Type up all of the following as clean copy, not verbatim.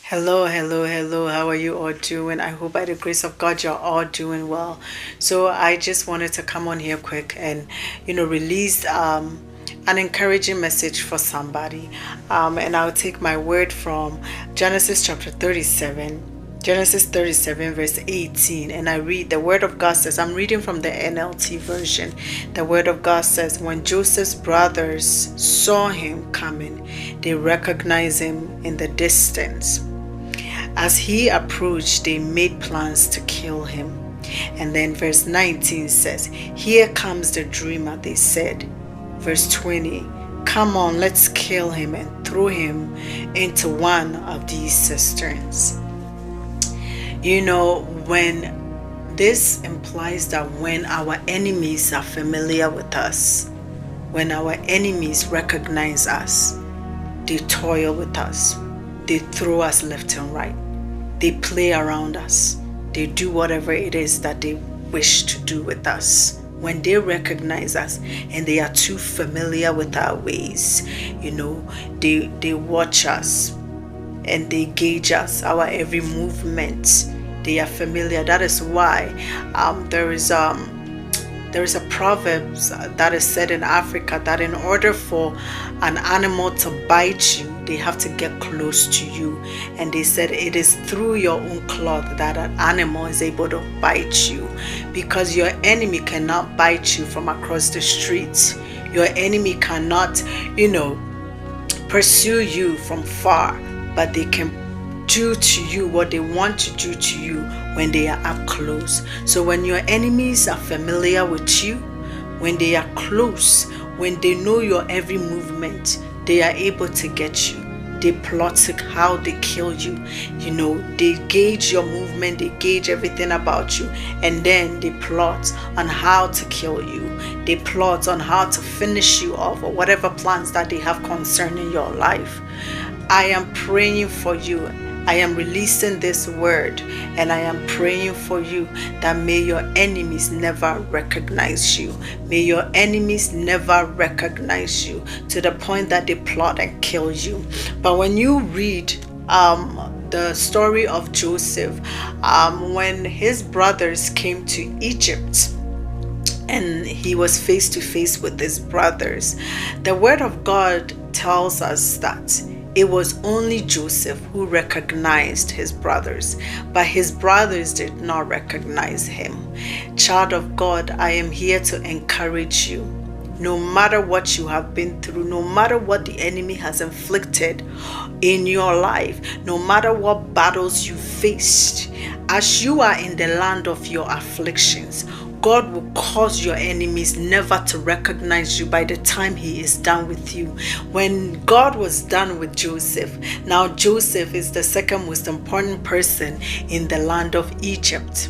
Hello, hello, hello. How are you all doing? I hope by the grace of God you're all doing well. So I just wanted to come on here quick and release an encouraging message for somebody. And I'll take my word from Genesis chapter 37. Genesis 37 verse 18, and I read the word of God says, I'm reading from the NLT version. The word of God says, when Joseph's brothers saw him coming, they recognized him in the distance. As he approached, they made plans to kill him. And then verse 19 says, here comes the dreamer, they said. Verse 20, come on, let's kill him and throw him into one of these cisterns. When this implies that when our enemies are familiar with us, when our enemies recognize us, they toil with us, they throw us left and right. They play around us. They do whatever it is that they wish to do with us. When they recognize us and they are too familiar with our ways, they watch us and they gauge us, our every movement. They are familiar. That is why there is a proverb that is said in Africa that in order for an animal to bite you, they have to get close to you. And they said it is through your own cloth that an animal is able to bite you, because your enemy cannot bite you from across the street. Your enemy cannot, pursue you from far, but they can do to you what they want to do to you when they are up close. So when your enemies are familiar with you, when they are close, when they know your every movement, they are able to get you. They plot how they kill you. They gauge your movement, they gauge everything about you, and then they plot on how to kill you. They plot on how to finish you off, or whatever plans that they have concerning your life. I am praying for you. I am releasing this word, and I am praying for you that may your enemies never recognize you. May your enemies never recognize you to the point that they plot and kill you. But when you read the story of Joseph, when his brothers came to Egypt, and he was face to face with his brothers, the word of God tells us that it was only Joseph who recognized his brothers, but his brothers did not recognize him. Child of God, I am here to encourage you. No matter what you have been through, no matter what the enemy has inflicted in your life, no matter what battles you faced, as you are in the land of your afflictions, God will cause your enemies never to recognize you by the time he is done with you. When God was done with Joseph, now Joseph is the second most important person in the land of Egypt.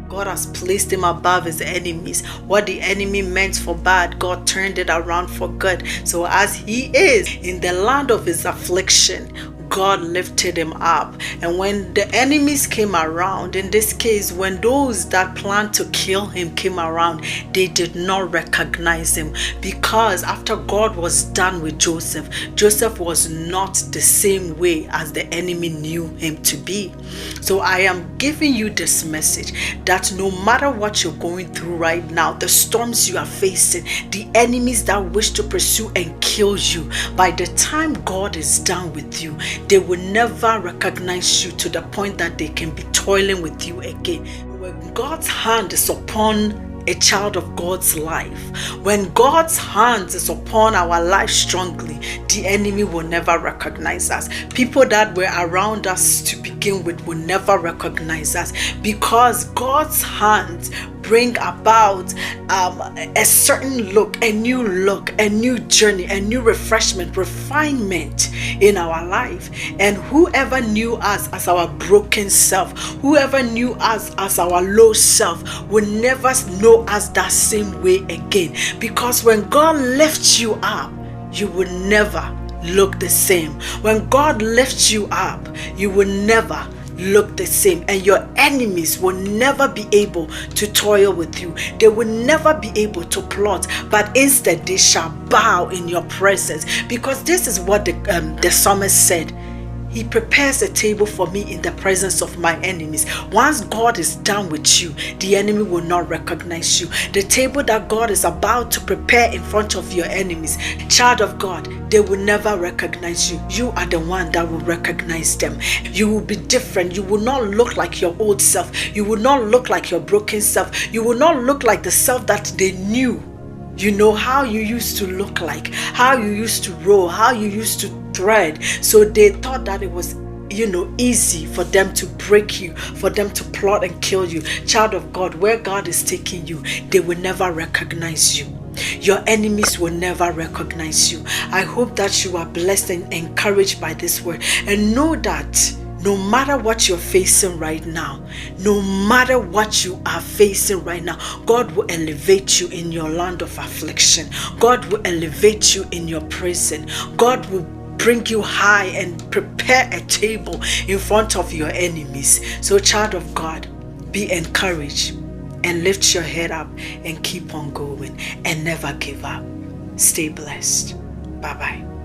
God has placed him above his enemies. What the enemy meant for bad, God turned it around for good. So as he is in the land of his affliction, God lifted him up. And when the enemies came around, in this case, when those that planned to kill him came around, they did not recognize him, because after God was done with Joseph, Joseph was not the same way as the enemy knew him to be. So I am giving you this message that no matter what you're going through right now, the storms you are facing, the enemies that wish to pursue and kill you, by the time God is done with you, they will never recognize you to the point that they can be toiling with you again. When God's hand is upon a child of God's life, when God's hand is upon our life strongly, the enemy will never recognize us. People that were around us to begin with will never recognize us, because God's hand bring about a certain look, a new journey, a new refreshment, refinement in our life. And whoever knew us as our broken self, whoever knew us as our low self, will never know us that same way again. Because when God lifts you up, you will never look the same. When God lifts you up, you will never look the same, and your enemies will never be able to toil with you. They will never be able to plot, but instead they shall bow in your presence. Because this is what the psalmist said: He prepares a table for me in the presence of my enemies. Once God is done with you, the enemy will not recognize you. The table that God is about to prepare in front of your enemies, child of God, they will never recognize you. You are the one that will recognize them. You will be different. You will not look like your old self. You will not look like your broken self. You will not look like the self that they knew. You know how you used to look like, how you used to roll, how you used to thread. So they thought that it was, easy for them to break you, for them to plot and kill you. Child of God, where God is taking you, they will never recognize you. Your enemies will never recognize you. I hope that you are blessed and encouraged by this word. And know that no matter what you're facing right now, no matter what you are facing right now, God will elevate you in your land of affliction. God will elevate you in your prison. God will bring you high and prepare a table in front of your enemies. So, child of God, be encouraged and lift your head up and keep on going and never give up. Stay blessed. Bye-bye.